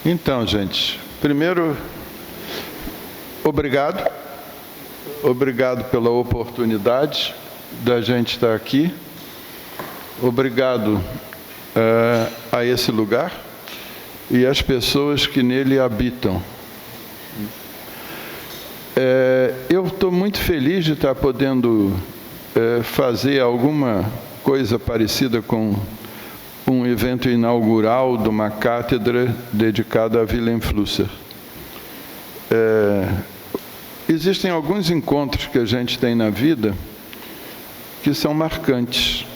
Então, gente, primeiro, obrigado. Obrigado pela oportunidade da gente estar aqui. Obrigado a esse lugar e às pessoas que nele habitam. Eu estou muito feliz de estar podendo fazer alguma coisa parecida com um evento inaugural de uma cátedra dedicada a Wilhelm Flusser. Existem alguns encontros que a gente tem na vida que são marcantes,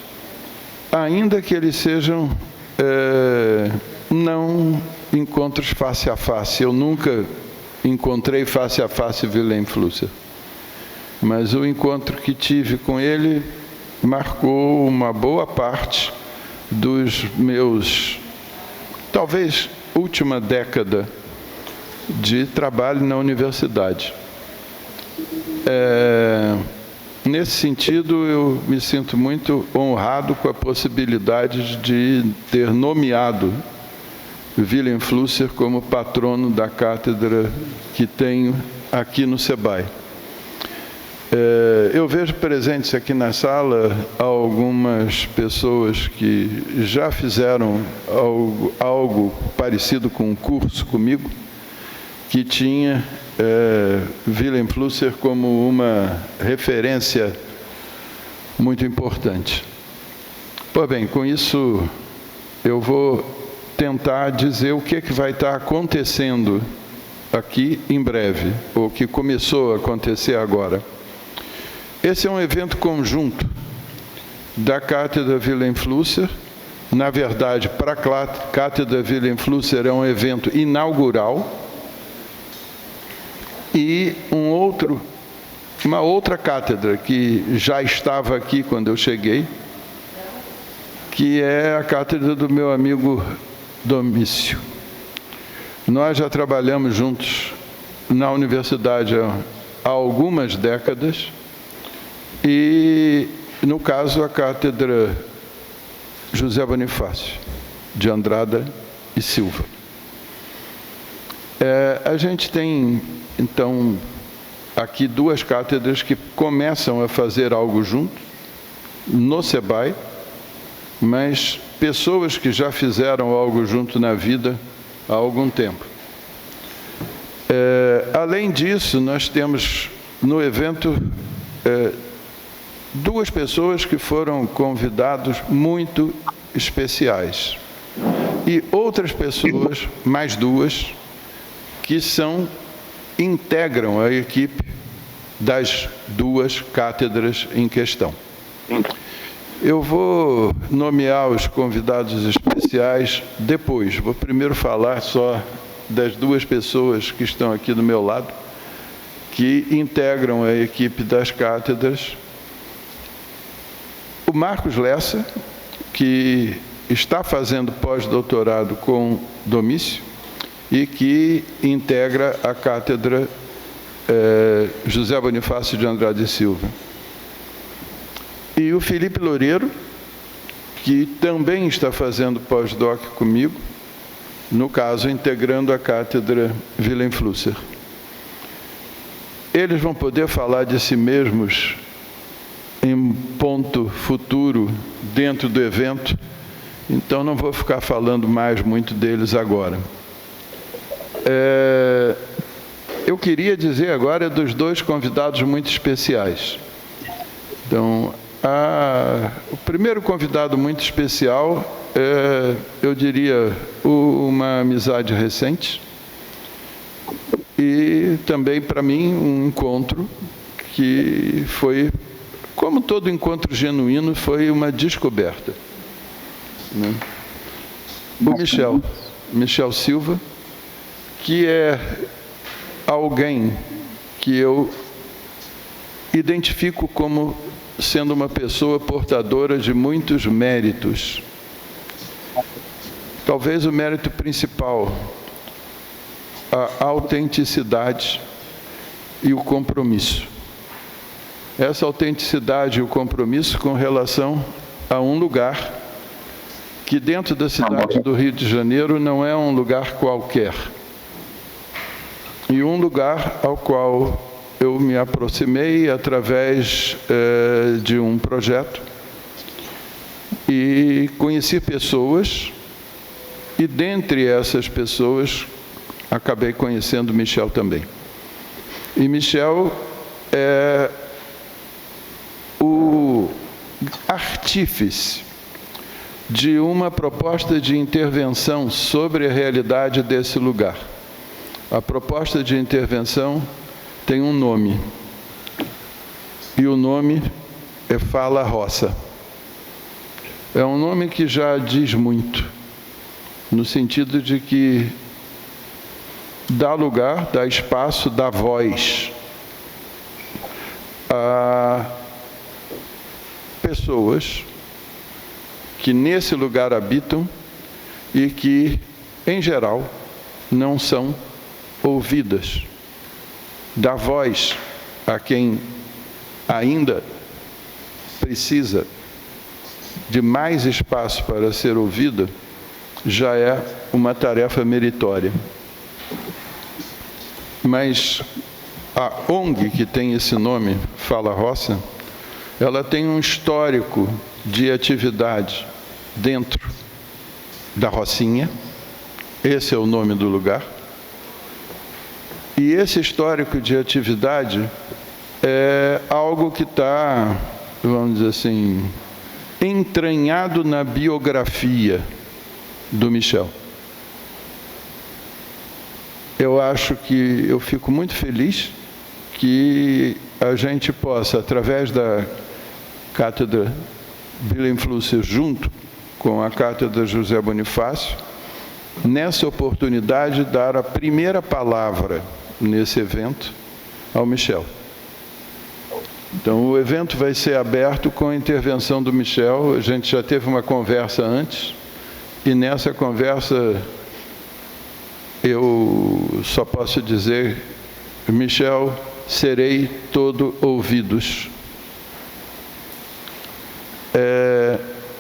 ainda que eles sejam não encontros face a face. Eu nunca encontrei face a face Wilhelm Flusser, mas o encontro que tive com ele marcou uma boa parte dos meus, talvez, última década de trabalho na universidade. Nesse sentido, eu me sinto muito honrado com a possibilidade de ter nomeado Wilhelm Flusser como patrono da cátedra que tenho aqui no SEBAI. Eu vejo presentes aqui na sala algumas pessoas que já fizeram algo parecido com um curso comigo, que tinha Wilhelm Flusser como uma referência muito importante. Pois bem, com isso eu vou tentar dizer o que vai estar acontecendo aqui em breve, ou que começou a acontecer agora. Esse é um evento conjunto da Cátedra Wilhelm Flusser. Na verdade, para a Cátedra Wilhelm Flusser é um evento inaugural, e uma outra cátedra que já estava aqui quando eu cheguei, que é a cátedra do meu amigo Domício. Nós já trabalhamos juntos na universidade há algumas décadas, e, no caso, a cátedra José Bonifácio, de Andrada e Silva. A gente tem, então, aqui duas cátedras que começam a fazer algo junto, no SEBAI, mas pessoas que já fizeram algo junto na vida há algum tempo. Além disso, nós temos no evento duas pessoas que foram convidados muito especiais, e outras pessoas, mais duas, que integram a equipe das duas cátedras em questão. Eu vou nomear os convidados especiais depois. Vou primeiro falar só das duas pessoas que estão aqui do meu lado, que integram a equipe das cátedras. O Marcos Lessa, que está fazendo pós-doutorado com Domício e que integra a cátedra José Bonifácio de Andrade e Silva. E o Felipe Loureiro, que também está fazendo pós-doc comigo, no caso, integrando a cátedra Wilhelm Flusser. Eles vão poder falar de si mesmos em ponto futuro dentro do evento, então não vou ficar falando mais muito deles agora. Eu queria dizer agora dos dois convidados muito especiais. Então, o primeiro convidado muito especial eu diria, uma amizade recente e também, para mim, um encontro que foi, como todo encontro genuíno, foi uma descoberta, né? O Michel Silva, que é alguém que eu identifico como sendo uma pessoa portadora de muitos méritos. Talvez o mérito principal, a autenticidade e o compromisso. Essa autenticidade e o compromisso com relação a um lugar que dentro da cidade do Rio de Janeiro não é um lugar qualquer. E um lugar ao qual eu me aproximei através de um projeto e conheci pessoas, e dentre essas pessoas acabei conhecendo Michel também. E Michel é o artífice de uma proposta de intervenção sobre a realidade desse lugar. A proposta de intervenção tem um nome, e o nome é Fala Roça. É um nome que já diz muito, no sentido de que dá lugar, dá espaço, dá voz a pessoas que nesse lugar habitam e que, em geral, não são ouvidas. Dá voz a quem ainda precisa de mais espaço para ser ouvida, já é uma tarefa meritória. Mas a ONG que tem esse nome, Fala Roça, ela tem um histórico de atividade dentro da Rocinha, esse é o nome do lugar, e esse histórico de atividade é algo que está, vamos dizer assim, entranhado na biografia do Michel. Eu acho que eu fico muito feliz que a gente possa, através da Cátedra Wilhelm Flusser, junto com a Cátedra José Bonifácio, nessa oportunidade, dar a primeira palavra nesse evento ao Michel. Então, o evento vai ser aberto com a intervenção do Michel. A gente já teve uma conversa antes, e nessa conversa eu só posso dizer: Michel, serei todo ouvidos.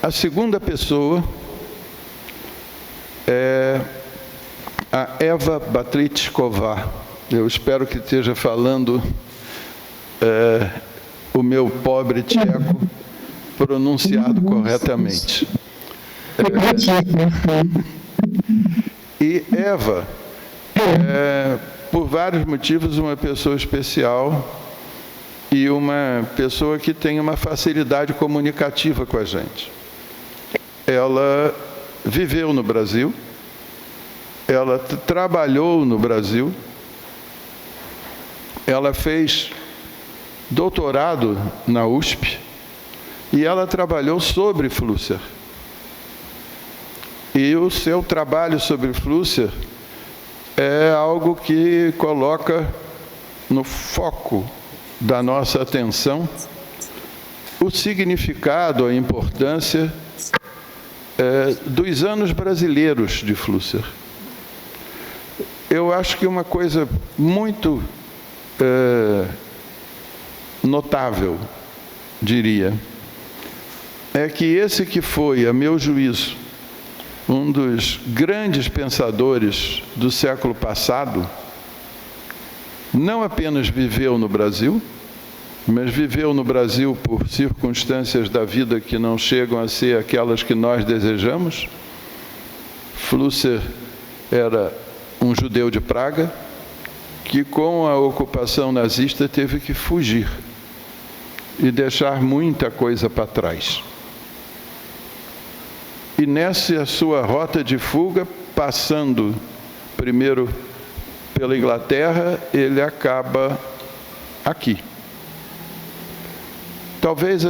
A segunda pessoa é a Eva Batlichková. Eu espero que esteja falando o meu pobre tcheco pronunciado corretamente. E Eva é, por vários motivos, uma pessoa especial e uma pessoa que tem uma facilidade comunicativa com a gente. Ela viveu no Brasil, ela trabalhou no Brasil, ela fez doutorado na USP e ela trabalhou sobre Flusser. E o seu trabalho sobre Flusser é algo que coloca no foco da nossa atenção o significado, a importância dos anos brasileiros de Flusser. Eu acho que uma coisa muito notável, diria, é que esse que foi, a meu juízo, um dos grandes pensadores do século passado, não apenas viveu no Brasil, mas viveu no Brasil por circunstâncias da vida que não chegam a ser aquelas que nós desejamos. Flusser era um judeu de Praga que, com a ocupação nazista, teve que fugir e deixar muita coisa para trás. E nessa sua rota de fuga, passando primeiro pela Inglaterra, ele acaba aqui. Talvez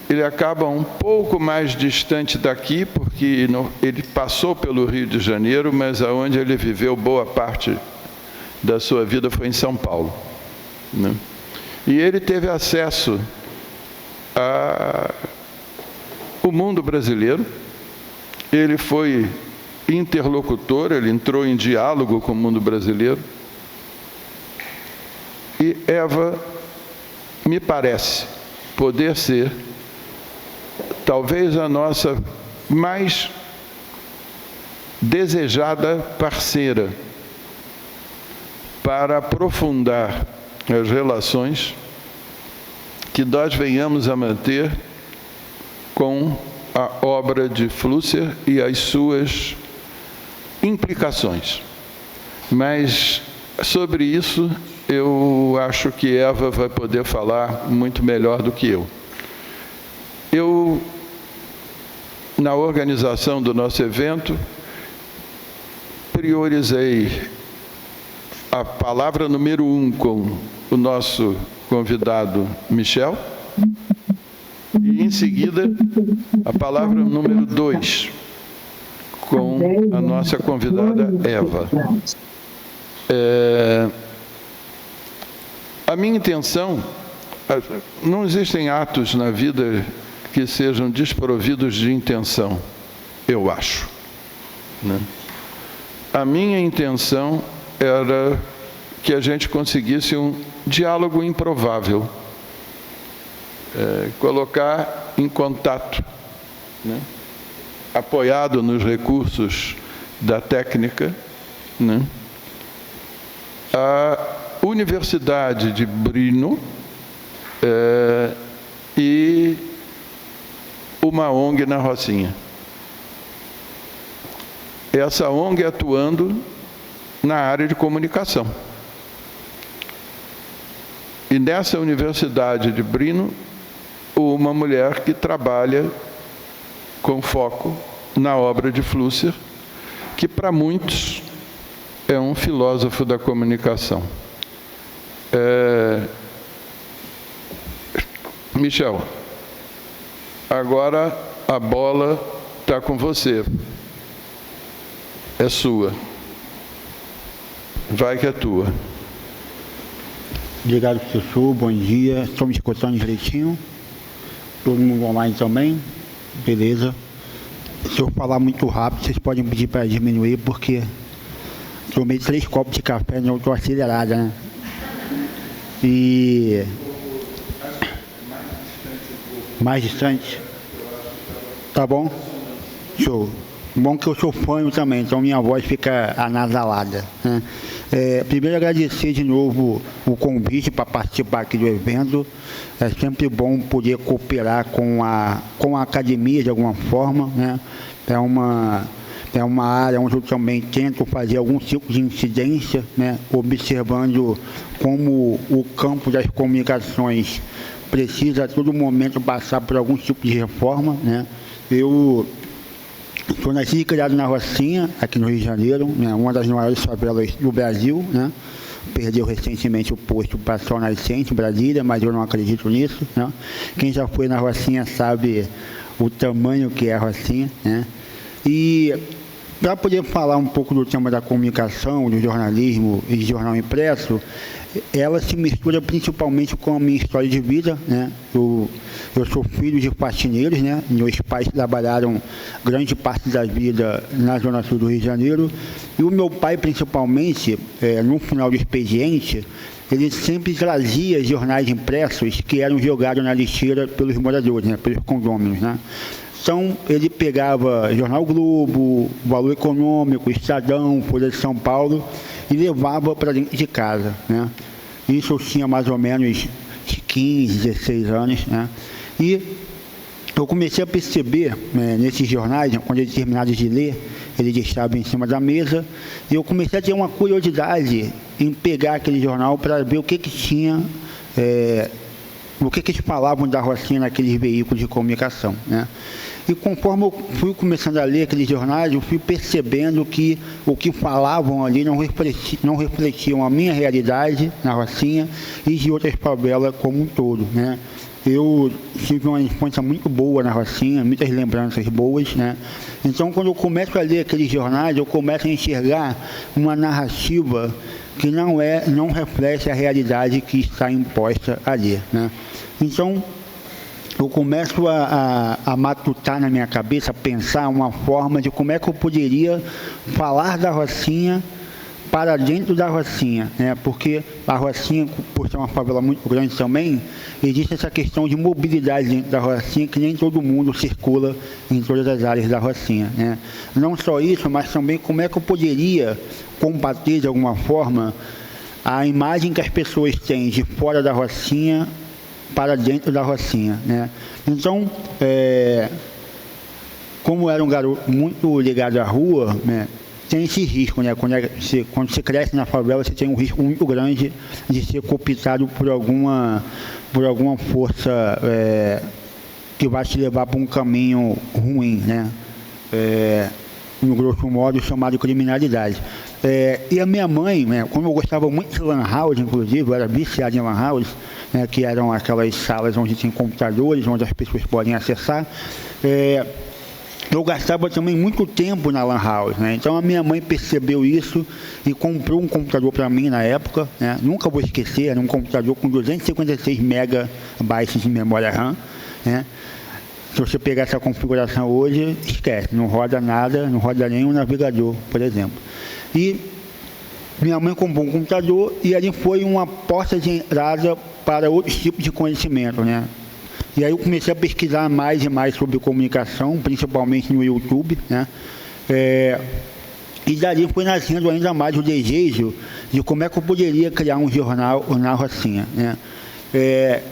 ele acaba um pouco mais distante daqui, porque ele passou pelo Rio de Janeiro, mas aonde ele viveu boa parte da sua vida foi em São Paulo, né? E ele teve acesso ao mundo brasileiro. Ele foi interlocutor, ele entrou em diálogo com o mundo brasileiro. E Eva, me parece poder ser talvez a nossa mais desejada parceira para aprofundar as relações que nós venhamos a manter com a obra de Flússer e as suas implicações. Mas sobre isso eu acho que Eva vai poder falar muito melhor do que eu. Eu, na organização do nosso evento, priorizei a palavra número 1 com o nosso convidado Michel, e em seguida a palavra número 2 com a nossa convidada Eva. A minha intenção, não existem atos na vida que sejam desprovidos de intenção, eu acho, né? A minha intenção era que a gente conseguisse um diálogo improvável, colocar em contato, né, apoiado nos recursos da técnica, né, a Universidade de Brno e uma ONG na Rocinha. Essa ONG atuando na área de comunicação. E nessa Universidade de Brno, uma mulher que trabalha com foco na obra de Flússer, que para muitos é um filósofo da comunicação. Michel, agora a bola está com você. É sua. Vai que é tua. Obrigado, professor. Bom dia. Estou me escutando direitinho? Todo mundo online também? Beleza. Se eu falar muito rápido, vocês podem pedir para diminuir, porque tomei 3 copos de café e eu estou acelerada, né? E... mais distante? Tá bom? Show. Bom que eu sou fã também, então minha voz fica anasalada, né? Primeiro, agradecer de novo o convite para participar aqui do evento. É sempre bom poder cooperar com a academia de alguma forma, né? É uma área onde eu também tento fazer algum tipo de incidência, né? Observando como o campo das comunicações precisa a todo momento passar por algum tipo de reforma, né? Eu sou nascido e criado na Rocinha, aqui no Rio de Janeiro, né, uma das maiores favelas do Brasil, né? Perdeu recentemente o posto para Sol Nascente, em Brasília, mas eu não acredito nisso, né? Quem já foi na Rocinha sabe o tamanho que é a Rocinha, né? E para poder falar um pouco do tema da comunicação, do jornalismo e de jornal impresso, ela se mistura principalmente com a minha história de vida, né? Eu sou filho de faxineiros, né? Meus pais trabalharam grande parte da vida na Zona Sul do Rio de Janeiro. E o meu pai, principalmente, no final do expediente, ele sempre trazia jornais impressos que eram jogados na lixeira pelos moradores, né? Pelos condôminos, né? Então, ele pegava Jornal Globo, Valor Econômico, Estadão, Folha de São Paulo e levava para dentro de casa, né? Isso eu tinha mais ou menos 15, 16 anos, né? E eu comecei a perceber, nesses jornais, quando ele terminava de ler, ele deixava em cima da mesa, e eu comecei a ter uma curiosidade em pegar aquele jornal para ver o que tinha, o que eles falavam da Rocinha naqueles veículos de comunicação, né? E conforme eu fui começando a ler aqueles jornais, eu fui percebendo que o que falavam ali não refletiam a minha realidade na Rocinha e de outras favelas como um todo, né? Eu tive uma infância muito boa na Rocinha, muitas lembranças boas, né? Então, quando eu começo a ler aqueles jornais, eu começo a enxergar uma narrativa que não reflete a realidade que está imposta ali, né? Então, eu começo a matutar na minha cabeça, a pensar uma forma de como é que eu poderia falar da Rocinha para dentro da Rocinha, né? Porque a Rocinha, por ser uma favela muito grande também, existe essa questão de mobilidade dentro da Rocinha, que nem todo mundo circula em todas as áreas da Rocinha, né? Não só isso, mas também como é que eu poderia combater de alguma forma a imagem que as pessoas têm de fora da Rocinha para dentro da Rocinha, né? Então, como era um garoto muito ligado à rua, né, tem esse risco, né? Quando você cresce na favela, você tem um risco muito grande de ser cooptado por alguma força que vai te levar para um caminho ruim, né? No grosso modo, chamado criminalidade. E a minha mãe, né, como eu gostava muito de lan house, inclusive, eu era viciado em lan house, né, que eram aquelas salas onde tem computadores, onde as pessoas podem acessar, eu gastava também muito tempo na lan house, né? Então a minha mãe percebeu isso e comprou um computador para mim na época, né? Nunca vou esquecer, era um computador com 256 megabytes de memória RAM, né? Se você pegar essa configuração hoje, esquece, não roda nada, não roda nem um navegador, por exemplo. E minha mãe comprou um computador e ali foi uma porta de entrada para outros tipos de conhecimento, né? E aí eu comecei a pesquisar mais e mais sobre comunicação, principalmente no YouTube, né? E dali foi nascendo ainda mais o desejo de como é que eu poderia criar um jornal na Rocinha, né?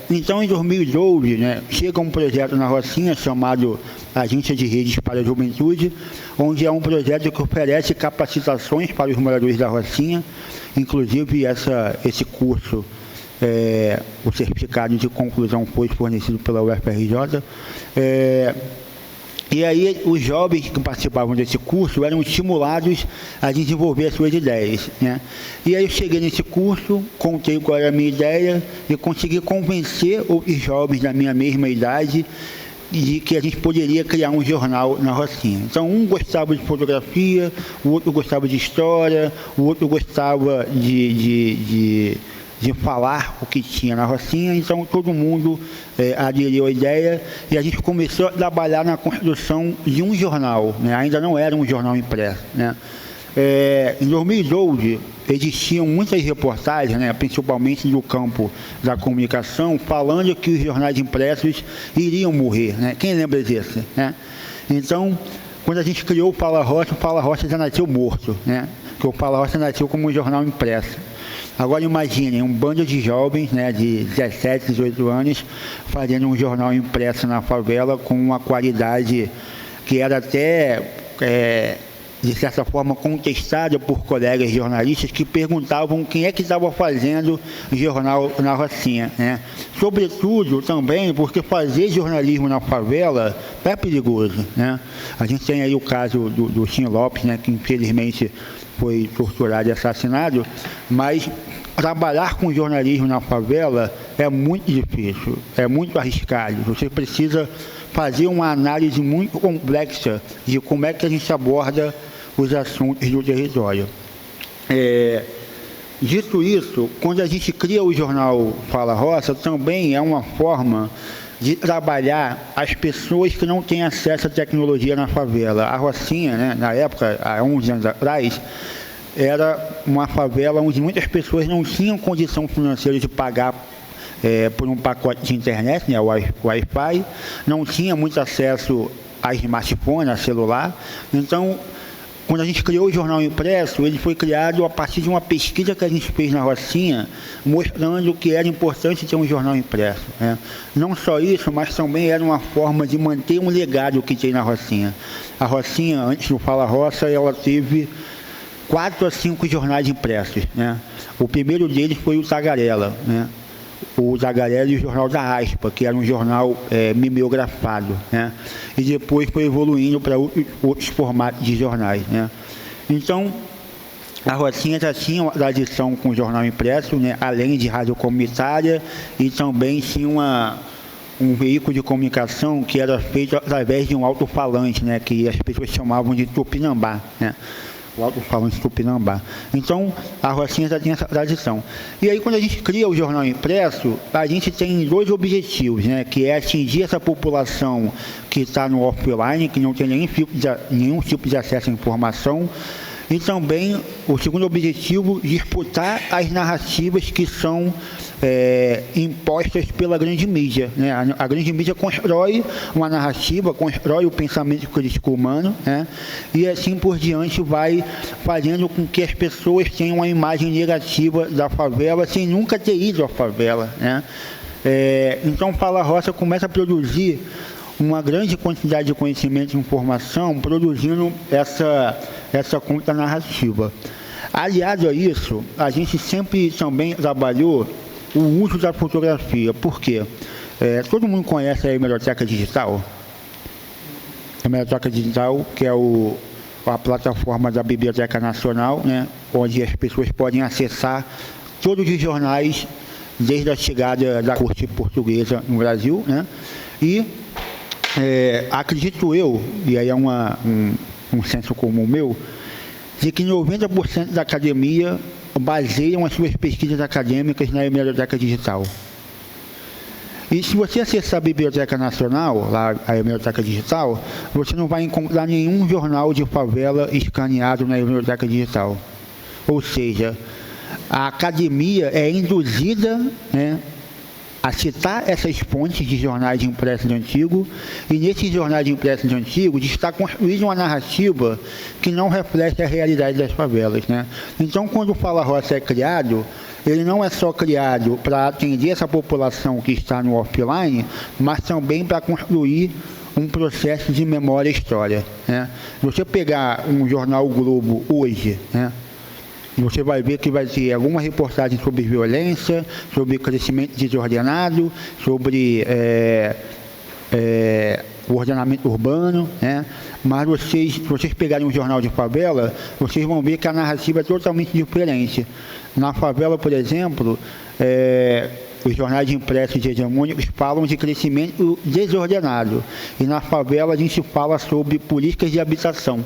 Então, em 2012, né, chega um projeto na Rocinha chamado Agência de Redes para a Juventude, onde é um projeto que oferece capacitações para os moradores da Rocinha, inclusive esse curso, o certificado de conclusão foi fornecido pela UFRJ. E aí os jovens que participavam desse curso eram estimulados a desenvolver as suas ideias, né? E aí eu cheguei nesse curso, contei qual era a minha ideia e consegui convencer os jovens da minha mesma idade de que a gente poderia criar um jornal na Rocinha. Então, um gostava de fotografia, o outro gostava de história, o outro gostava de falar o que tinha na Rocinha. Então todo mundo aderiu à ideia e a gente começou a trabalhar na construção de um jornal, né? Ainda não era um jornal impresso, né? Em 2012 existiam muitas reportagens, né, principalmente do campo da comunicação, falando que os jornais impressos iriam morrer, né? Quem lembra disso, né? Então, quando a gente criou o Fala Roça já nasceu morto, né? Porque o Fala Roça nasceu como um jornal impresso. Agora imaginem, um bando de jovens, né, de 17, 18 anos, fazendo um jornal impresso na favela com uma qualidade que era até, de certa forma, contestada por colegas jornalistas que perguntavam quem é que estava fazendo jornal na Rocinha, né? Sobretudo também porque fazer jornalismo na favela é perigoso, né? A gente tem aí o caso do Tim Lopes, né, que infelizmente foi torturado e assassinado, mas trabalhar com jornalismo na favela é muito difícil, é muito arriscado. Você precisa fazer uma análise muito complexa de como é que a gente aborda os assuntos do território. Dito isso, quando a gente cria o jornal Fala Roça, também é uma forma de trabalhar as pessoas que não têm acesso à tecnologia na favela. A Rocinha, né, na época, há 11 anos atrás, era uma favela onde muitas pessoas não tinham condição financeira de pagar por um pacote de internet, né, o Wi-Fi, não tinha muito acesso a smartphone, a celular. Então, quando a gente criou o jornal impresso, ele foi criado a partir de uma pesquisa que a gente fez na Rocinha, mostrando que era importante ter um jornal impresso, né? Não só isso, mas também era uma forma de manter um legado que tem na Rocinha. A Rocinha, antes do Fala Roça, ela teve 4 a 5 jornais impressos, né? O primeiro deles foi o Tagarela, né? O Tagarela e o Jornal da Aspa, que era um jornal mimeografado, né? E depois foi evoluindo para outros formatos de jornais, né? Então, a Rocinha já tinha uma tradição com o jornal impresso, né? Além de rádio comunitária, e também tinha um veículo de comunicação que era feito através de um alto-falante, né? Que as pessoas chamavam de Tupinambá, né? O alto-falante Tupinambá. Então, a Rocinha já tinha essa tradição. E aí, quando a gente cria o jornal impresso, a gente tem 2 objetivos, né? Que é atingir essa população que está no offline, que não tem nenhum tipo de acesso à informação, E também o segundo objetivo, disputar as narrativas que são impostas pela grande mídia, né? A grande mídia constrói uma narrativa, constrói o pensamento crítico humano, né? E assim por diante vai fazendo com que as pessoas tenham uma imagem negativa da favela sem nunca ter ido à favela, né? Então, Fala Roça começa a produzir uma grande quantidade de conhecimento e informação, produzindo essa contra-narrativa. Aliado a isso, a gente sempre também trabalhou o uso da fotografia. Por quê? Todo mundo conhece a Hemeroteca Digital? A Hemeroteca Digital, que é a plataforma da Biblioteca Nacional, né, onde as pessoas podem acessar todos os jornais desde a chegada da corte portuguesa no Brasil, né? E acredito eu, e aí é um senso comum meu, de que 90% da academia baseiam as suas pesquisas acadêmicas na Hemeroteca Digital. E se você acessar a Biblioteca Nacional, lá a Hemeroteca Digital, você não vai encontrar nenhum jornal de favela escaneado na Hemeroteca Digital. Ou seja, a academia é induzida, né, a citar essas fontes de jornais impressos de antigo, e nesses jornais impressos de antigo está construída uma narrativa que não reflete a realidade das favelas, né? Então, quando o Fala Roça é criado, ele não é só criado para atender essa população que está no offline, mas também para construir um processo de memória e história, né? Se você pegar um jornal O Globo hoje, né, você vai ver que vai ter alguma reportagem sobre violência, sobre crescimento desordenado, sobre o ordenamento urbano, né? Mas se vocês pegarem um jornal de favela, vocês vão ver que a narrativa é totalmente diferente. Na favela, por exemplo, os jornais impressos de hegemônicos falam de crescimento desordenado. E na favela a gente fala sobre políticas de habitação.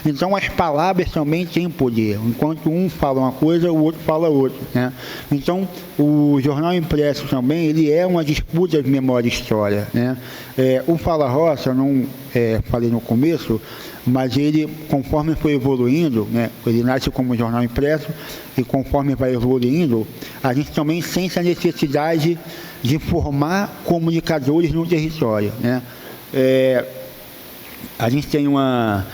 Então as palavras também têm poder. Enquanto um fala uma coisa, o outro fala outra, né? Então o jornal impresso também, ele é uma disputa de memória e história, né? O Fala Roça, eu não falei no começo, mas ele, conforme foi evoluindo, né, ele nasce como jornal impresso, e conforme vai evoluindo, a gente também sente a necessidade de formar comunicadores no território, né? A gente tem uma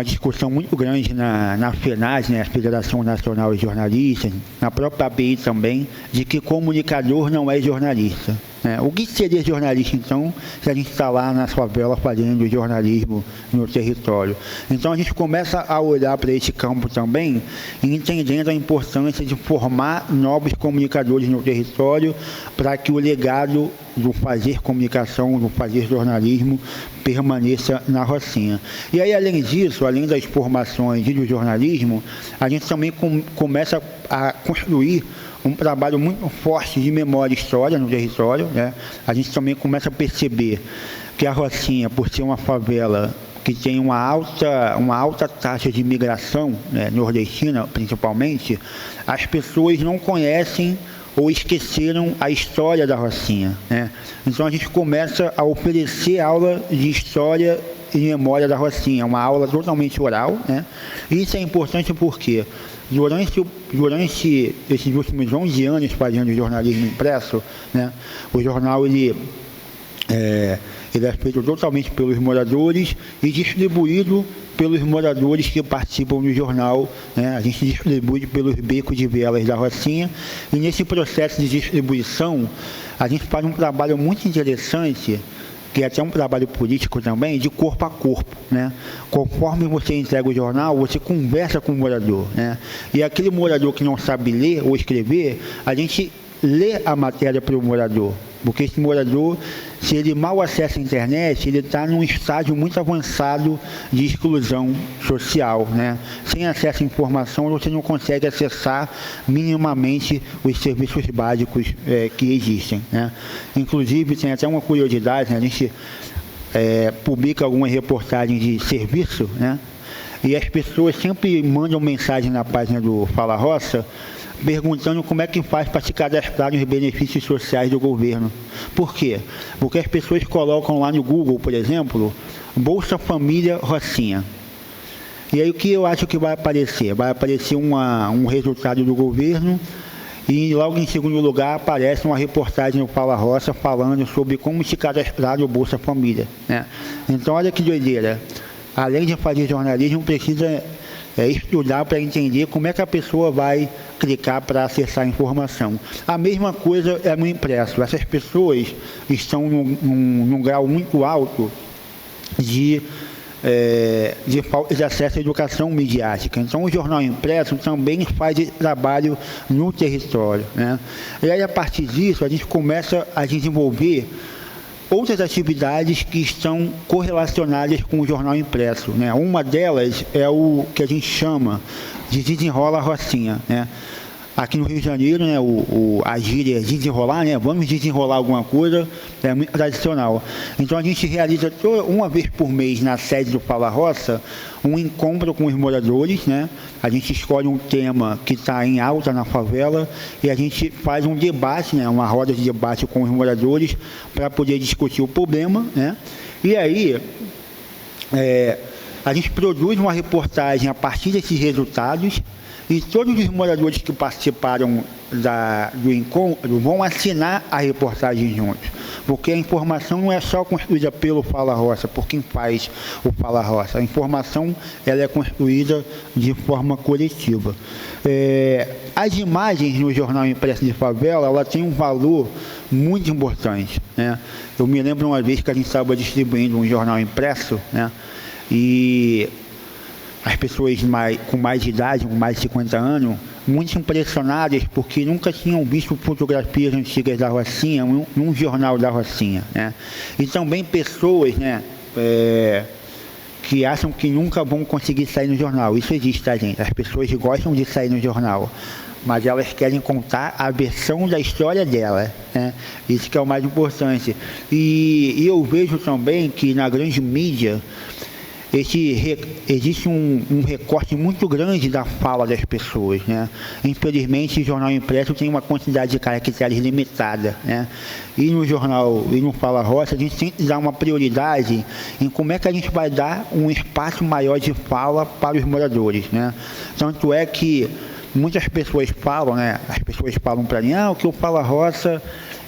discussão muito grande na FENAS, né, a Federação Nacional de Jornalistas, na própria ABI também, de que comunicador não é jornalista, né? O que seria jornalista, então, se a gente está lá na favela fazendo jornalismo no território? Então, a gente começa a olhar para esse campo também, entendendo a importância de formar novos comunicadores no território, para que o legado do fazer comunicação, do fazer jornalismo, permaneça na Rocinha. E aí, além disso, além das formações e do jornalismo, a gente também começa a construir um trabalho muito forte de memória e história no território, né? A gente também começa a perceber que a Rocinha, por ser uma favela que tem uma alta taxa de imigração, né, nordestina principalmente, as pessoas não conhecem ou esqueceram a história da Rocinha, né? Então a gente começa a oferecer aula de história e memória da Rocinha, uma aula totalmente oral, né? E isso é importante porque durante esses últimos 11 anos fazendo jornalismo impresso, né, o jornal ele é feito totalmente pelos moradores e distribuído pelos moradores que participam do jornal, né? A gente distribui pelos becos de vielas da Rocinha, e nesse processo de distribuição a gente faz um trabalho muito interessante, que é até um trabalho político também, de corpo a corpo, né? Conforme você entrega o jornal, você conversa com o morador, né? E aquele morador que não sabe ler ou escrever, a gente lê a matéria para o morador, porque esse morador, se ele mal acessa a internet, ele está num estágio muito avançado de exclusão social, né? Sem acesso à informação, você não consegue acessar minimamente os serviços básicos que existem, né? Inclusive, tem até uma curiosidade, né? A gente publica algumas reportagens de serviço, né? E as pessoas sempre mandam mensagem na página do Fala Roça, perguntando como é que faz para se cadastrar nos benefícios sociais do governo. Por quê? Porque as pessoas colocam lá no Google, por exemplo, Bolsa Família Rocinha. E aí o que eu acho que vai aparecer? Vai aparecer um resultado do governo e logo em segundo lugar aparece uma reportagem no Fala Roça falando sobre como se cadastrar no Bolsa Família, né? Então olha que doideira. Além de fazer jornalismo, precisa estudar para entender como é que a pessoa vai clicar para acessar a informação. A mesma coisa é no impresso. Essas pessoas estão num grau muito alto de falta de acesso à educação midiática. Então, o jornal impresso também faz esse trabalho no território, né? E aí, a partir disso, a gente começa a desenvolver outras atividades que estão correlacionadas com o jornal impresso, né? Uma delas é o que a gente chama de Desenrola Rocinha, né? Aqui no Rio de Janeiro, né, a gíria desenrolar, né, vamos desenrolar alguma coisa, é muito tradicional. Então a gente realiza uma vez por mês na sede do Fala Roça um encontro com os moradores, né? A gente escolhe um tema que está em alta na favela e a gente faz um debate, né, uma roda de debate com os moradores para poder discutir o problema, né? E aí a gente produz uma reportagem a partir desses resultados. E todos os moradores que participaram do encontro vão assinar a reportagem juntos. Porque a informação não é só construída pelo Fala Roça, por quem faz o Fala Roça. A informação ela é construída de forma coletiva. As imagens no jornal impresso de favela, ela tem um valor muito importante, né? Eu me lembro uma vez que a gente estava distribuindo um jornal impresso, né? E as pessoas com mais de idade, com mais de 50 anos, muito impressionadas porque nunca tinham visto fotografias antigas da Rocinha num jornal da Rocinha, né? E também pessoas, né, que acham que nunca vão conseguir sair no jornal. Isso existe, tá, gente? As pessoas gostam de sair no jornal, mas elas querem contar a versão da história dela, né? Isso que é o mais importante. E eu vejo também que na grande mídia existe um recorte muito grande da fala das pessoas, né? Infelizmente, o jornal impresso tem uma quantidade de caracteres limitada, né? E no jornal, e no Fala Roça, a gente tem que dar uma prioridade em como é que a gente vai dar um espaço maior de fala para os moradores, né? Tanto é que muitas pessoas falam, né? As pessoas falam para mim, que o Fala Roça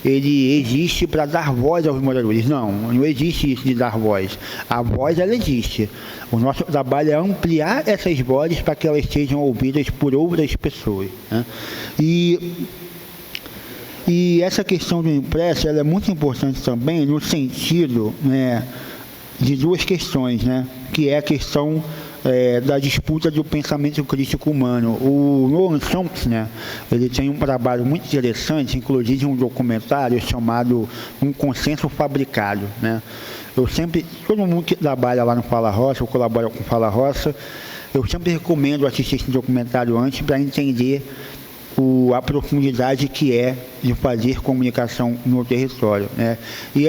ele existe para dar voz aos moradores. Não existe isso de dar voz. A voz, ela existe. O nosso trabalho é ampliar essas vozes para que elas sejam ouvidas por outras pessoas, né? E essa questão do impresso, ela é muito importante também no sentido, né, de duas questões, né? Que é a questão da disputa do pensamento crítico humano. O Noam Chomsky, né, ele tem um trabalho muito interessante, inclusive um documentário chamado Um Consenso Fabricado, né? Todo mundo que trabalha lá no Fala Roça, ou colabora com o Fala Roça, eu sempre recomendo assistir esse documentário antes para entender a profundidade que é de fazer comunicação no território, né? E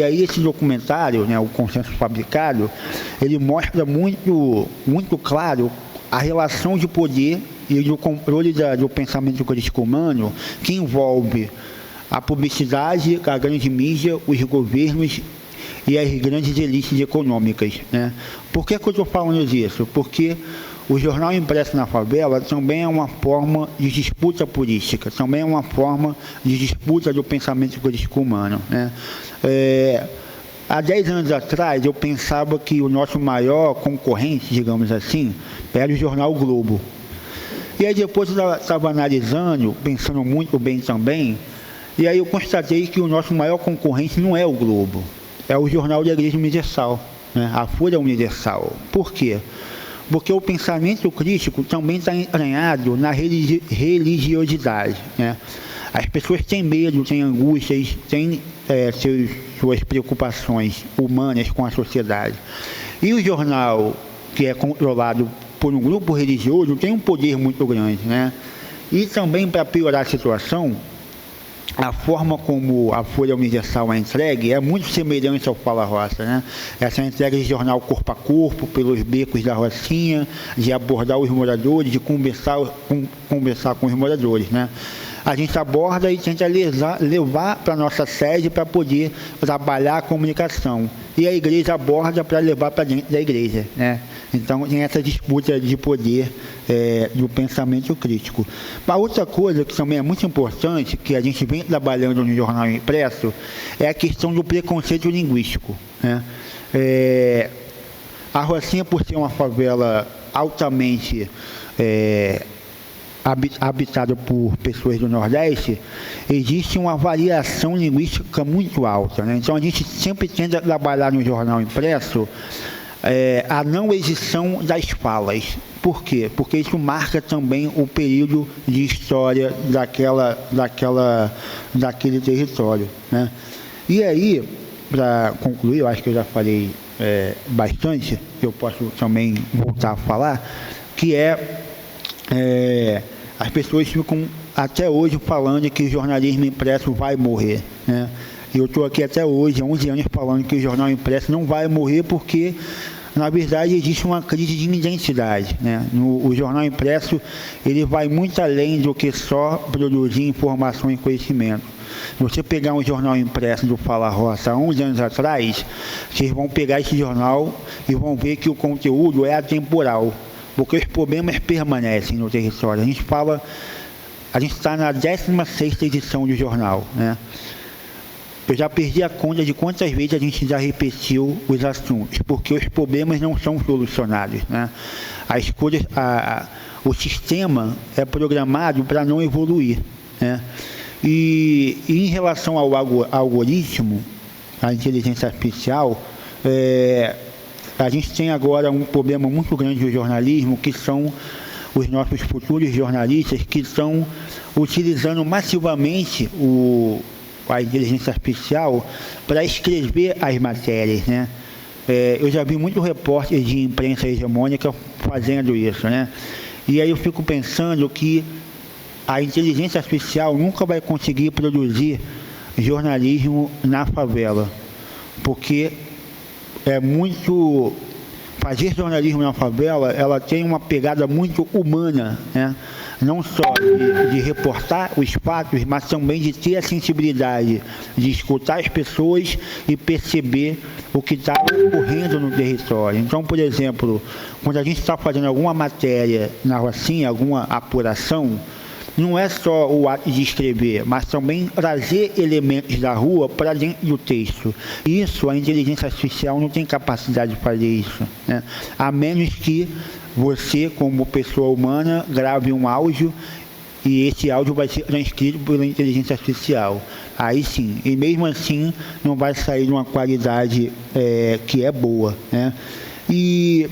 aí esse documentário, né, o Consenso Fabricado, ele mostra muito claro a relação de poder e do controle do pensamento crítico humano que envolve a publicidade, a grande mídia, os governos e as grandes elites econômicas, né? Por que eu estou falando disso? Porque o jornal impresso na favela também é uma forma de disputa política, também é uma forma de disputa do pensamento crítico humano, né? Há 10 anos atrás, eu pensava que o nosso maior concorrente, digamos assim, era o jornal o Globo. E aí depois eu estava analisando, pensando muito bem também, e aí eu constatei que o nosso maior concorrente não é o Globo, é o jornal da Igreja Universal, né? A Folha Universal. Por quê? Porque o pensamento crítico também está entranhado na religiosidade, né? As pessoas têm medo, têm angústias, têm suas preocupações humanas com a sociedade. E o jornal, que é controlado por um grupo religioso, tem um poder muito grande, né? E também, para piorar a situação, a forma como a Folha Universal é entregue é muito semelhante ao Fala Roça, né? Essa entrega de jornal corpo a corpo, pelos becos da Rocinha, de abordar os moradores, de conversar com os moradores, né? a gente aborda e tenta levar para a nossa sede para poder trabalhar a comunicação. E a igreja aborda para levar para dentro da igreja, né? Então, tem essa disputa de poder do pensamento crítico. Uma outra coisa que também é muito importante, que a gente vem trabalhando no jornal impresso, é a questão do preconceito linguístico, né? A Rocinha, por ser uma favela altamente habitada por pessoas do Nordeste, existe uma variação linguística muito alta, né? Então, a gente sempre tenta trabalhar no jornal impresso a não edição das falas. Por quê? Porque isso marca também o período de história daquele território, né? E aí, para concluir, eu acho que eu já falei bastante, eu posso também voltar a falar, que as pessoas ficam até hoje falando que o jornalismo impresso vai morrer, né? Eu estou aqui até hoje, há 11 anos, falando que o jornal impresso não vai morrer porque, na verdade, existe uma crise de identidade, né? O jornal impresso, ele vai muito além do que só produzir informação e conhecimento. Se você pegar um jornal impresso do Fala Roça há 11 anos atrás, vocês vão pegar esse jornal e vão ver que o conteúdo é atemporal, porque os problemas permanecem no território. A gente está na 16ª edição do jornal, né? Eu já perdi a conta de quantas vezes a gente já repetiu os assuntos, porque os problemas não são solucionados, né? O sistema é programado para não evoluir, né? E em relação ao algoritmo, a inteligência artificial, a gente tem agora um problema muito grande no jornalismo, que são os nossos futuros jornalistas que estão utilizando massivamente a inteligência artificial para escrever as matérias, né? Eu já vi muitos repórteres de imprensa hegemônica fazendo isso, né? E aí eu fico pensando que a inteligência artificial nunca vai conseguir produzir jornalismo na favela, porque fazer jornalismo na favela, ela tem uma pegada muito humana, né? Não só de reportar os fatos, mas também de ter a sensibilidade de escutar as pessoas e perceber o que está ocorrendo no território. Então, por exemplo, quando a gente está fazendo alguma matéria na Rocinha, alguma apuração, não é só o ato de escrever, mas também trazer elementos da rua para dentro do texto. Isso, a inteligência artificial não tem capacidade de fazer isso, né? A menos que você, como pessoa humana, grave um áudio e esse áudio vai ser transcrito pela inteligência artificial. Aí sim, e mesmo assim não vai sair de uma qualidade que é boa, né? E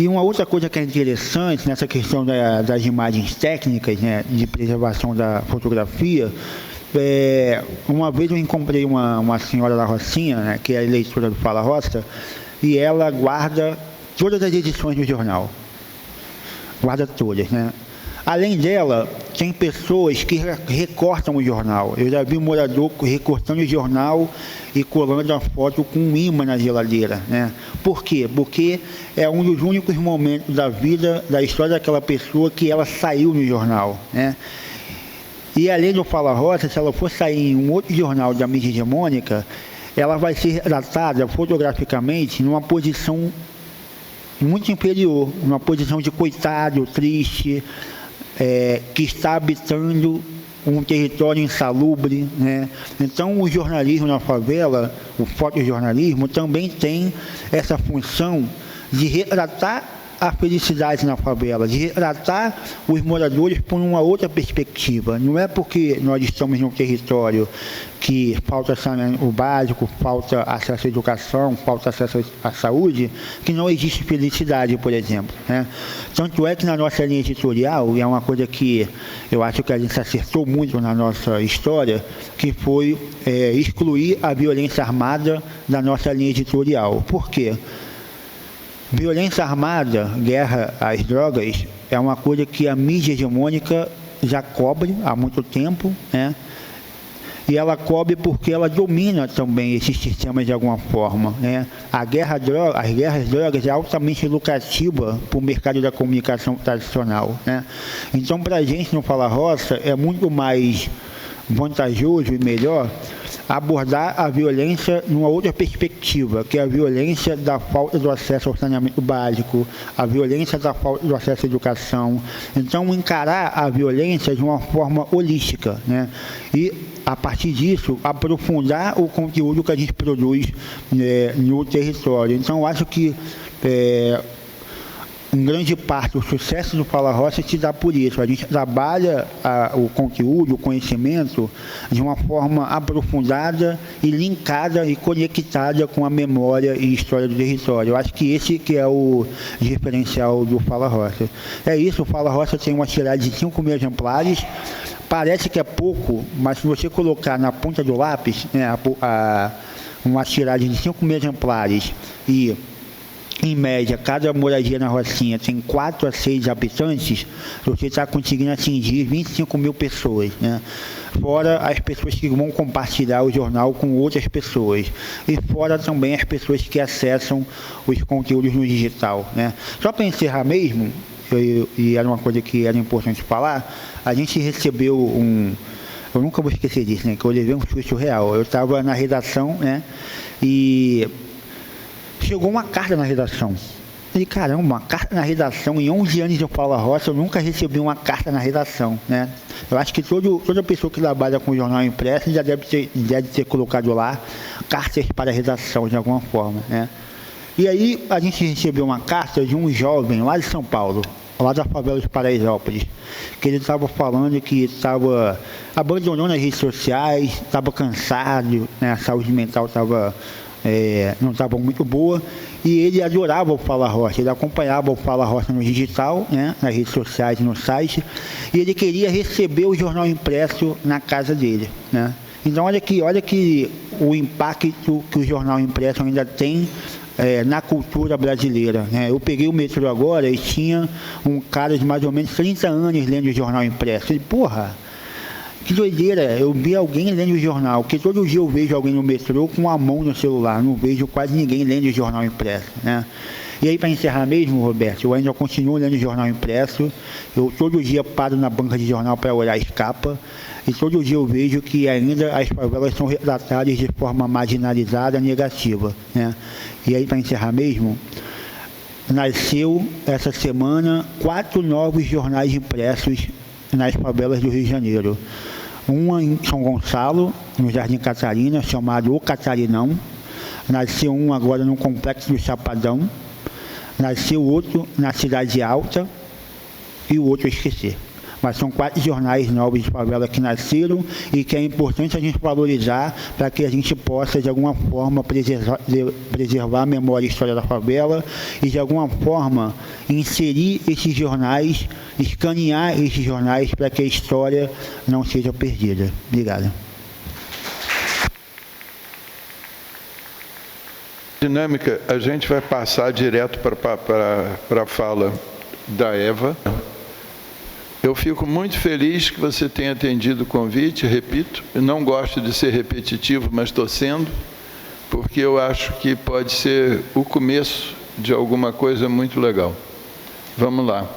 uma outra coisa que é interessante nessa questão das imagens técnicas, né, de preservação da fotografia, uma vez eu encontrei uma senhora da Rocinha, né, que é eleitora do Fala Roça, e ela guarda todas as edições do jornal. Guarda todas, né? Além dela, tem pessoas que recortam o jornal. Eu já vi um morador recortando o jornal e colando a foto com um imã na geladeira, né? Por quê? Porque é um dos únicos momentos da vida, da história daquela pessoa que ela saiu no jornal, né? E além do Fala Roça, se ela for sair em um outro jornal da mídia hegemônica, ela vai ser retratada fotograficamente numa posição muito inferior, numa posição de coitado, triste, que está habitando um território insalubre, né? Então, o jornalismo na favela, o fotojornalismo, também tem essa função de retratar a felicidade na favela, de retratar os moradores por uma outra perspectiva. Não é porque nós estamos num território que falta saneamento básico, falta acesso à educação, falta acesso à saúde, que não existe felicidade, por exemplo, né? Tanto é que na nossa linha editorial, e é uma coisa que eu acho que a gente acertou muito na nossa história, que foi excluir a violência armada da nossa linha editorial. Por quê? Violência armada, guerra às drogas, é uma coisa que a mídia hegemônica já cobre há muito tempo, né? e ela cobre porque ela domina também esses sistemas de alguma forma, né? As guerras às drogas é altamente lucrativa para o mercado da comunicação tradicional, né? Então, para a gente no Fala Roça, é muito mais vantajoso e melhor abordar a violência numa outra perspectiva, que é a violência da falta do acesso ao saneamento básico, a violência da falta do acesso à educação. Então, encarar a violência de uma forma holística, né? E, a partir disso, aprofundar o conteúdo que a gente produz, né, no território. Então, eu acho que em grande parte, o sucesso do Fala Roça se dá por isso. A gente trabalha o conteúdo, o conhecimento, de uma forma aprofundada e linkada e conectada com a memória e história do território. Eu acho que esse que é o diferencial do Fala Roça. É isso, o Fala Roça tem uma tiragem de 5.000 exemplares. Parece que é pouco, mas se você colocar na ponta do lápis, né, uma tiragem de 5.000 exemplares e, em média, cada moradia na Rocinha tem 4 a 6 habitantes, você está conseguindo atingir 25.000 pessoas, né? Fora as pessoas que vão compartilhar o jornal com outras pessoas. E fora também as pessoas que acessam os conteúdos no digital, né? Só para encerrar mesmo, e era uma coisa que era importante falar, a gente recebeu eu nunca vou esquecer disso, né? Que eu levei um susto real. Eu estava na redação, né? E chegou uma carta na redação. Falei, caramba, uma carta na redação. Em 11 anos de Fala Roça, eu nunca recebi uma carta na redação, né? Eu acho que toda pessoa que trabalha com jornal impresso já deve ter colocado lá cartas para a redação, de alguma forma, né? E aí a gente recebeu uma carta de um jovem lá de São Paulo, lá da favela de Paraisópolis, que ele estava falando que estava abandonando as redes sociais, estava cansado, né? A saúde mental não estava muito boa, e ele adorava o Fala Roça, ele acompanhava o Fala Roça no digital, né, nas redes sociais, no site, e ele queria receber o jornal impresso na casa dele, né? Então, olha que o impacto que o jornal impresso ainda tem na cultura brasileira, né? Eu peguei o metrô agora e tinha um cara de mais ou menos 30 anos lendo o jornal impresso. Ele, porra, que doideira, eu vi alguém lendo o jornal, porque todo dia eu vejo alguém no metrô com a mão no celular, não vejo quase ninguém lendo o jornal impresso, né? E aí, para encerrar mesmo, Roberto, eu ainda continuo lendo jornal impresso, eu todo dia paro na banca de jornal para olhar as capas, e todo dia eu vejo que ainda as favelas são retratadas de forma marginalizada, negativa, né? E aí, para encerrar mesmo, nasceu essa semana 4 novos jornais impressos nas favelas do Rio de Janeiro. Uma em São Gonçalo, no Jardim Catarina, chamado O Catarinão. Nasceu um agora no Complexo do Chapadão. Nasceu outro na Cidade Alta e o outro eu esqueci. Mas são 4 jornais novos de favela que nasceram e que é importante a gente valorizar para que a gente possa, de alguma forma, preservar a memória e a história da favela e, de alguma forma, inserir esses jornais, escanear esses jornais para que a história não seja perdida. Obrigado. Dinâmica, a gente vai passar direto para a fala da Eva. Eu fico muito feliz que você tenha atendido o convite, repito, eu não gosto de ser repetitivo, mas estou sendo, porque eu acho que pode ser o começo de alguma coisa muito legal. Vamos lá,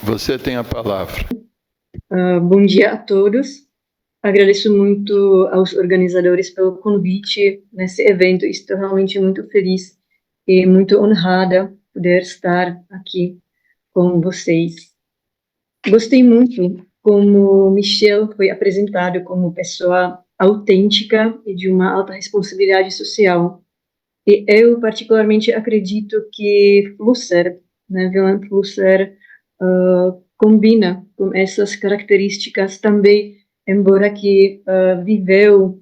você tem a palavra. Bom dia a todos. Agradeço muito aos organizadores pelo convite nesse evento. Estou realmente muito feliz e muito honrada por poder estar aqui com vocês. Gostei muito como Michel foi apresentado como pessoa autêntica e de uma alta responsabilidade social. E eu, particularmente, acredito que Flusser, né, Willems Flusser, combina com essas características também, embora que viveu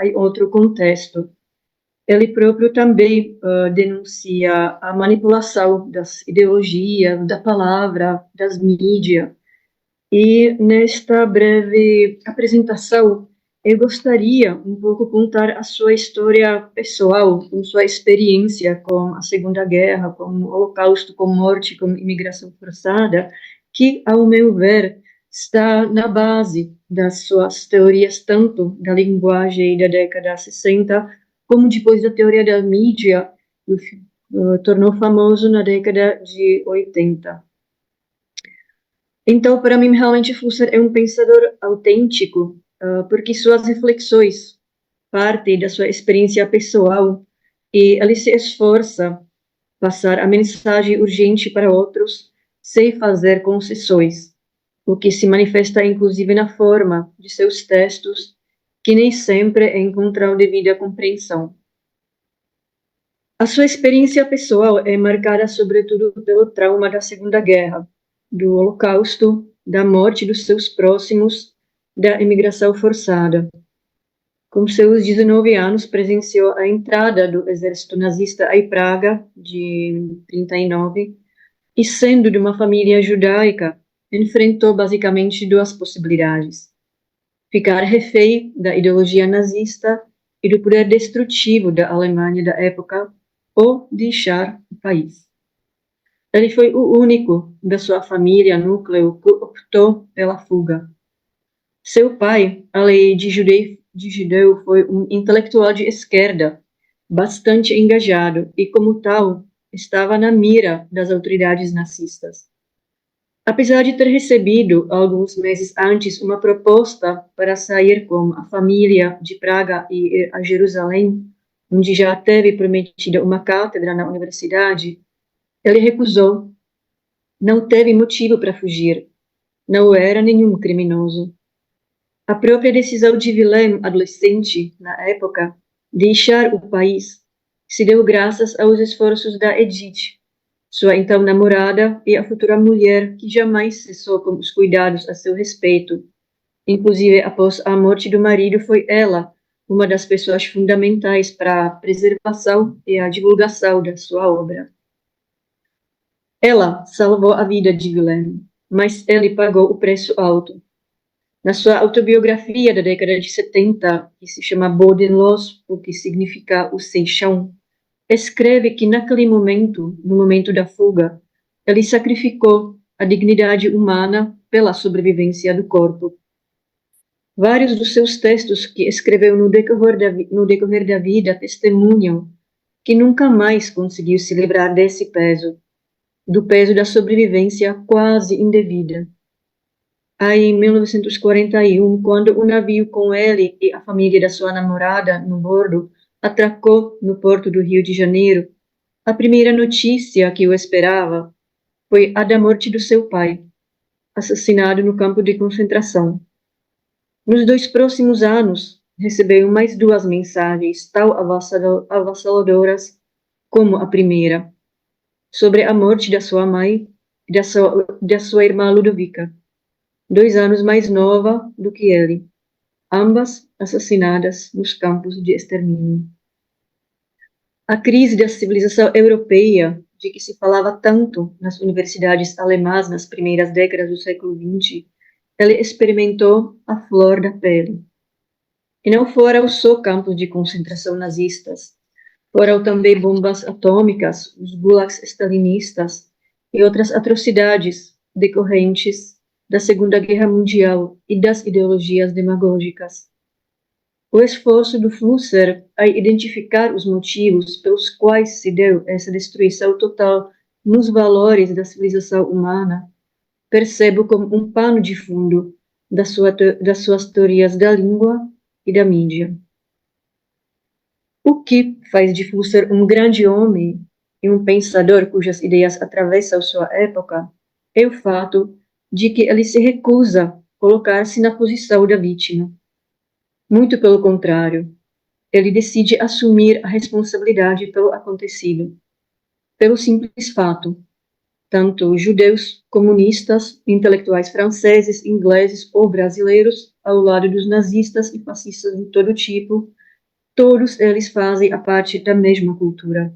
em outro contexto. Ele próprio também denuncia a manipulação das ideologias, da palavra, das mídias. E nesta breve apresentação, eu gostaria um pouco contar a sua história pessoal, com sua experiência com a Segunda Guerra, com o Holocausto, com morte, com imigração forçada, que, ao meu ver, está na base das suas teorias, tanto da linguagem da década 60, como depois da teoria da mídia, que tornou famoso na década de 80. Então, para mim, realmente, Flusser é um pensador autêntico, porque suas reflexões partem da sua experiência pessoal e ele se esforça passar a mensagem urgente para outros sem fazer concessões, o que se manifesta inclusive na forma de seus textos, que nem sempre encontram devida compreensão. A sua experiência pessoal é marcada sobretudo pelo trauma da Segunda Guerra, do Holocausto, da morte dos seus próximos, da imigração forçada. Com seus 19 anos, presenciou a entrada do exército nazista em Praga, de 39, e sendo de uma família judaica, enfrentou basicamente duas possibilidades: ficar refém da ideologia nazista e do poder destrutivo da Alemanha da época, ou deixar o país. Ele foi o único da sua família núcleo que optou pela fuga. Seu pai, além de judeu, foi um intelectual de esquerda, bastante engajado e, como tal, estava na mira das autoridades nazistas. Apesar de ter recebido, alguns meses antes, uma proposta para sair com a família de Praga e ir a Jerusalém, onde já teve prometida uma cátedra na universidade, ele recusou. Não teve motivo para fugir. Não era nenhum criminoso. A própria decisão de Wilhelm, adolescente, na época, de deixar o país, se deu graças aos esforços da Edith, sua então namorada e a futura mulher, que jamais cessou com os cuidados a seu respeito. Inclusive, após a morte do marido, foi ela uma das pessoas fundamentais para a preservação e a divulgação da sua obra. Ela salvou a vida de Wilhelm, mas ele pagou o preço alto. Na sua autobiografia da década de 70, que se chama Bodenlos, o que significa o sem chão, escreve que naquele momento, no momento da fuga, ele sacrificou a dignidade humana pela sobrevivência do corpo. Vários dos seus textos que escreveu no decorrer da vida testemunham que nunca mais conseguiu se livrar desse peso, do peso da sobrevivência quase indevida. Aí, em 1941, quando o navio com ele e a família da sua namorada no bordo atracou no porto do Rio de Janeiro, a primeira notícia que o esperava foi a da morte do seu pai, assassinado no campo de concentração. Nos 2 próximos anos, recebeu mais 2 mensagens tão avassaladoras como a primeira, sobre a morte da sua mãe e da sua irmã Ludovica, 2 anos mais nova do que ele, ambas assassinadas nos campos de extermínio. A crise da civilização europeia, de que se falava tanto nas universidades alemãs nas primeiras décadas do século XX, ele experimentou à flor da pele. E não foram só campos de concentração nazistas, foram também bombas atômicas, os gulags stalinistas e outras atrocidades decorrentes da Segunda Guerra Mundial e das ideologias demagógicas. O esforço do Flusser a identificar os motivos pelos quais se deu essa destruição total nos valores da civilização humana, percebo como um pano de fundo das suas teorias da língua e da mídia. O que faz de Flusser um grande homem e um pensador cujas ideias atravessam sua época é o fato de que ele se recusa a colocar-se na posição da vítima. Muito pelo contrário, ele decide assumir a responsabilidade pelo acontecido, pelo simples fato. Tanto judeus, comunistas, intelectuais franceses, ingleses ou brasileiros, ao lado dos nazistas e fascistas de todo tipo, todos eles fazem a parte da mesma cultura.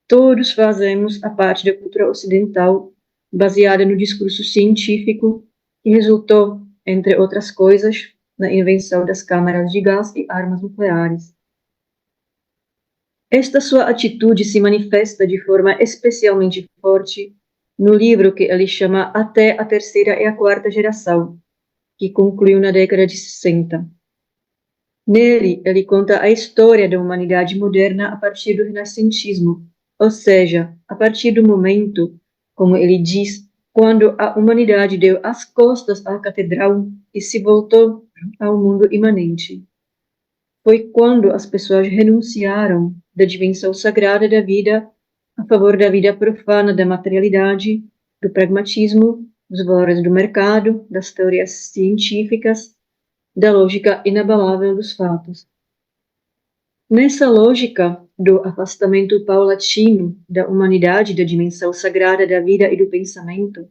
Todos fazemos a parte da cultura ocidental, baseada no discurso científico, que resultou, entre outras coisas, na invenção das câmaras de gás e armas nucleares. Esta sua atitude se manifesta de forma especialmente forte no livro que ele chama Até a Terceira e a Quarta Geração, que concluiu na década de 60. Nele, ele conta a história da humanidade moderna a partir do renascentismo, ou seja, a partir do momento, como ele diz, quando a humanidade deu as costas à catedral e se voltou ao mundo imanente. Foi quando as pessoas renunciaram da dimensão sagrada da vida a favor da vida profana da materialidade, do pragmatismo, dos valores do mercado, das teorias científicas, da lógica inabalável dos fatos. Nessa lógica do afastamento paulatino da humanidade da dimensão sagrada da vida e do pensamento,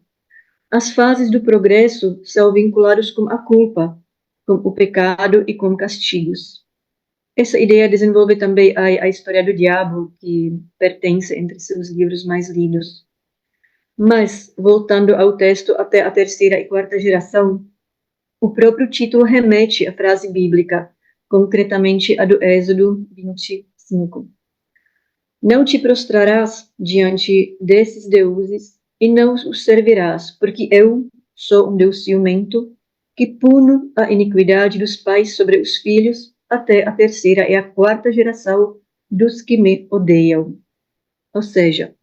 as fases do progresso são vinculadas com a culpa, com o pecado e com castigos. Essa ideia desenvolve também a História do Diabo, que pertence entre seus livros mais lidos. Mas, voltando ao texto Até a Terceira e Quarta Geração, o próprio título remete à frase bíblica, concretamente a do Êxodo 25. Não te prostrarás diante desses deuses e não os servirás, porque eu sou um Deus ciumento, que puno a iniquidade dos pais sobre os filhos até a terceira e a quarta geração dos que me odeiam. Ou seja,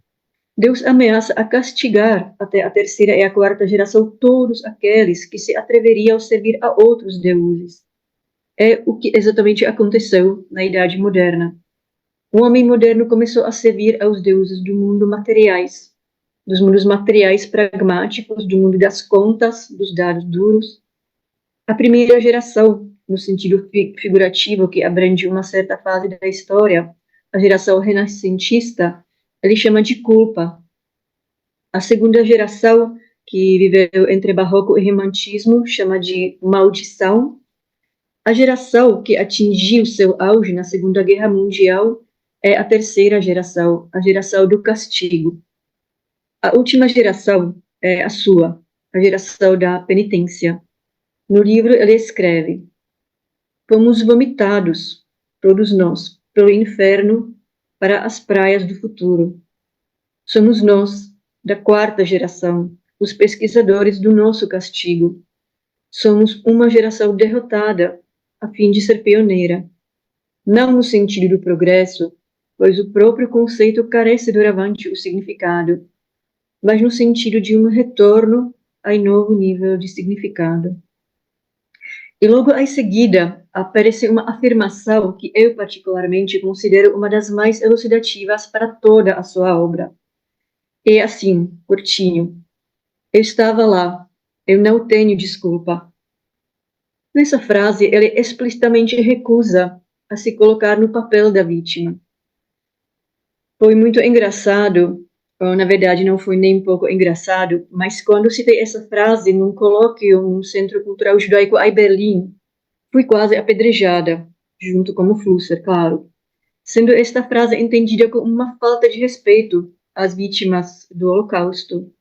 Deus ameaça a castigar até a terceira e a quarta geração todos aqueles que se atreveriam a servir a outros deuses. É o que exatamente aconteceu na Idade Moderna. O homem moderno começou a servir aos deuses do mundo materiais, dos mundos materiais pragmáticos, do mundo das contas, dos dados duros. A primeira geração, no sentido figurativo que abrange uma certa fase da história, a geração renascentista, ele chama de culpa. A segunda geração, que viveu entre barroco e romantismo, chama de maldição. A geração que atingiu seu auge na Segunda Guerra Mundial é a terceira geração, a geração do castigo. A última geração é a sua, a geração da penitência. No livro ele escreve: fomos vomitados, todos nós, pelo inferno para as praias do futuro. Somos nós, da quarta geração, os pesquisadores do nosso castigo. Somos uma geração derrotada, a fim de ser pioneira. Não no sentido do progresso, pois o próprio conceito carece doravante o significado, mas no sentido de um retorno a novo nível de significado. E logo em seguida, aparece uma afirmação que eu particularmente considero uma das mais elucidativas para toda a sua obra. É assim, curtinho: eu estava lá, eu não tenho desculpa. Nessa frase, ele explicitamente recusa a se colocar no papel da vítima. Foi muito engraçado, ou, na verdade não foi nem um pouco engraçado, mas quando citei essa frase num colóquio no Centro Cultural Judaico em Berlim, fui quase apedrejada, junto com o Flusser, claro, sendo esta frase entendida como uma falta de respeito às vítimas do Holocausto.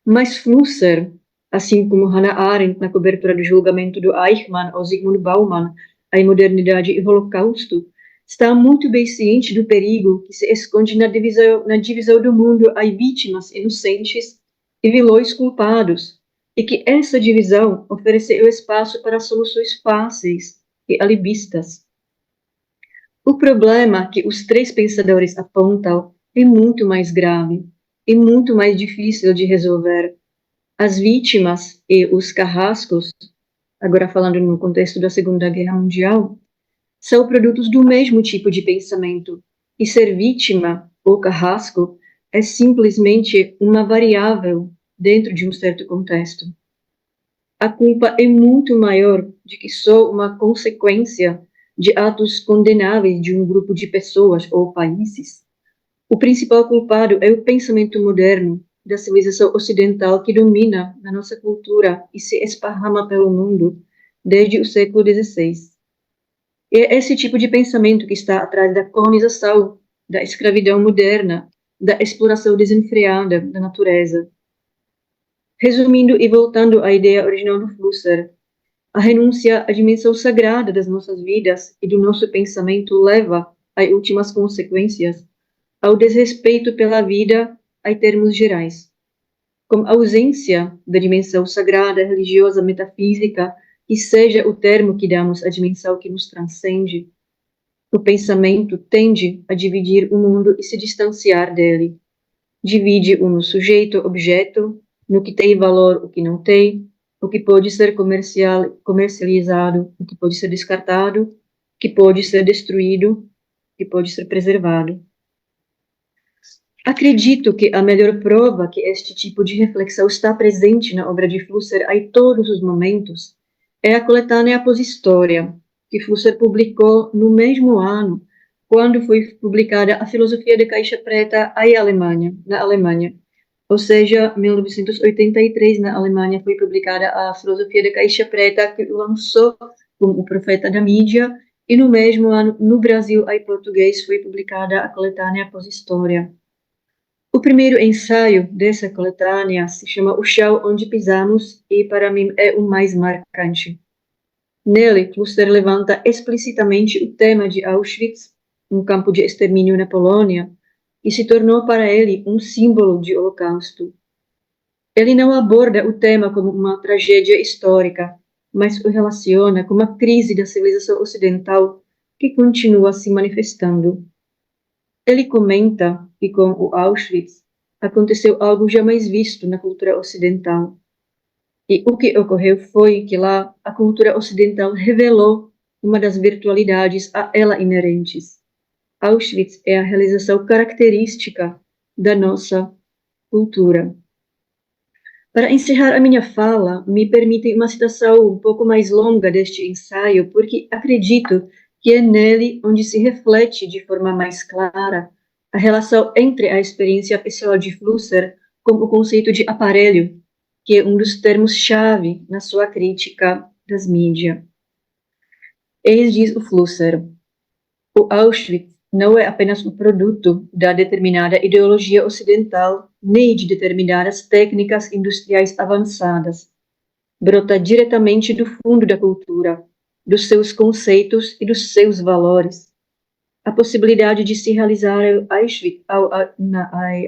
Mas Flusser, assim como Hannah Arendt na cobertura do julgamento do Eichmann ou Zygmunt Bauman, a modernidade e o Holocausto, está muito bem ciente do perigo que se esconde na divisão do mundo em vítimas inocentes e vilões culpados, e que essa divisão ofereceu espaço para soluções fáceis e alibistas. O problema que os três pensadores apontam é muito mais grave e muito mais difícil de resolver. As vítimas e os carrascos, agora falando no contexto da Segunda Guerra Mundial, são produtos do mesmo tipo de pensamento, e ser vítima ou carrasco é simplesmente uma variável dentro de um certo contexto. A culpa é muito maior do que só uma consequência de atos condenáveis de um grupo de pessoas ou países. O principal culpado é o pensamento moderno da civilização ocidental que domina na nossa cultura e se esparrama pelo mundo desde o século XVI. É esse tipo de pensamento que está atrás da colonização, da escravidão moderna, da exploração desenfreada da natureza. Resumindo e voltando à ideia original do Flusser, a renúncia à dimensão sagrada das nossas vidas e do nosso pensamento leva, em últimas consequências, ao desrespeito pela vida em termos gerais. com ausência da dimensão sagrada, religiosa, metafísica, que seja o termo que damos à dimensão que nos transcende. O pensamento tende a dividir o mundo e se distanciar dele. Divide-o no sujeito-objeto, no que tem valor, o que não tem, o que pode ser comercializado, o que pode ser descartado, o que pode ser destruído, o que pode ser preservado. Acredito que a melhor prova que este tipo de reflexão está presente na obra de Flusser em todos os momentos é a coletânea Pós-História, que Flusser publicou no mesmo ano, quando foi publicada a Filosofia de Caixa Preta na Alemanha. Ou seja, em 1983, na Alemanha, foi publicada a Filosofia de Caixa Preta, que lançou como o profeta da mídia, e no mesmo ano, no Brasil, em português, foi publicada a coletânea Pós-História. O primeiro ensaio dessa coletânea se chama O Chão Onde Pisamos e, para mim, é o mais marcante. Nele, Flusser levanta explicitamente o tema de Auschwitz, um campo de extermínio na Polônia, e se tornou para ele um símbolo de holocausto. Ele não aborda o tema como uma tragédia histórica, mas o relaciona com uma crise da civilização ocidental que continua se manifestando. Ele comenta que com o Auschwitz aconteceu algo jamais visto na cultura ocidental. E o que ocorreu foi que lá a cultura ocidental revelou uma das virtualidades a ela inerentes. Auschwitz é a realização característica da nossa cultura. Para encerrar a minha fala, me permitem uma citação um pouco mais longa deste ensaio, porque acredito que é nele onde se reflete de forma mais clara a relação entre a experiência pessoal de Flusser com o conceito de aparelho, que é um dos termos-chave na sua crítica das mídias. Eis diz o Flusser: o Auschwitz não é apenas o produto da determinada ideologia ocidental, nem de determinadas técnicas industriais avançadas. Brota diretamente do fundo da cultura, dos seus conceitos e dos seus valores. A possibilidade de se realizar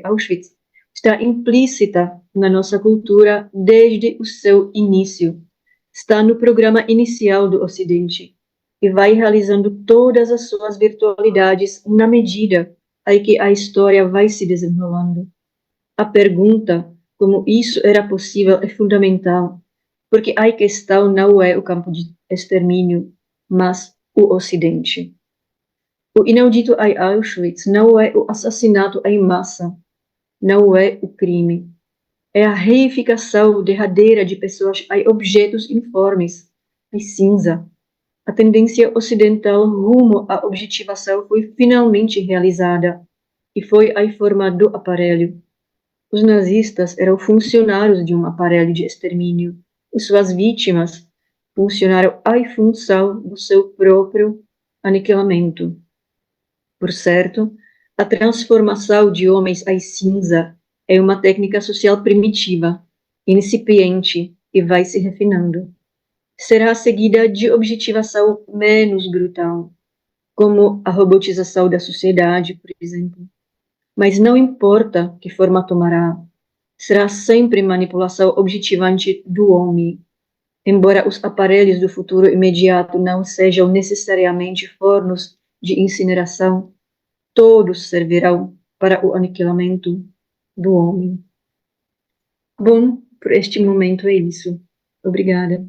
Auschwitz está implícita na nossa cultura desde o seu início. Está no programa inicial do Ocidente e vai realizando todas as suas virtualidades na medida em que a história vai se desenrolando. A pergunta como isso era possível é fundamental, porque a questão não é o campo de extermínio, mas o Ocidente. O inaudito em Auschwitz não é o assassinato em massa, não é o crime. É a reificação derradeira de pessoas em objetos informes, em cinza. A tendência ocidental rumo à objetivação foi finalmente realizada, e foi em forma do aparelho. Os nazistas eram funcionários de um aparelho de extermínio, e suas vítimas funcionaram em função do seu próprio aniquilamento. Por certo, a transformação de homens em cinza é uma técnica social primitiva, incipiente e vai se refinando. Será seguida de objetivação menos brutal, como a robotização da sociedade, por exemplo. Mas não importa que forma tomará, será sempre manipulação objetivante do homem, embora os aparelhos do futuro imediato não sejam necessariamente fornos de incineração, todos servirão para o aniquilamento do homem. Bom, por este momento é isso. Obrigada.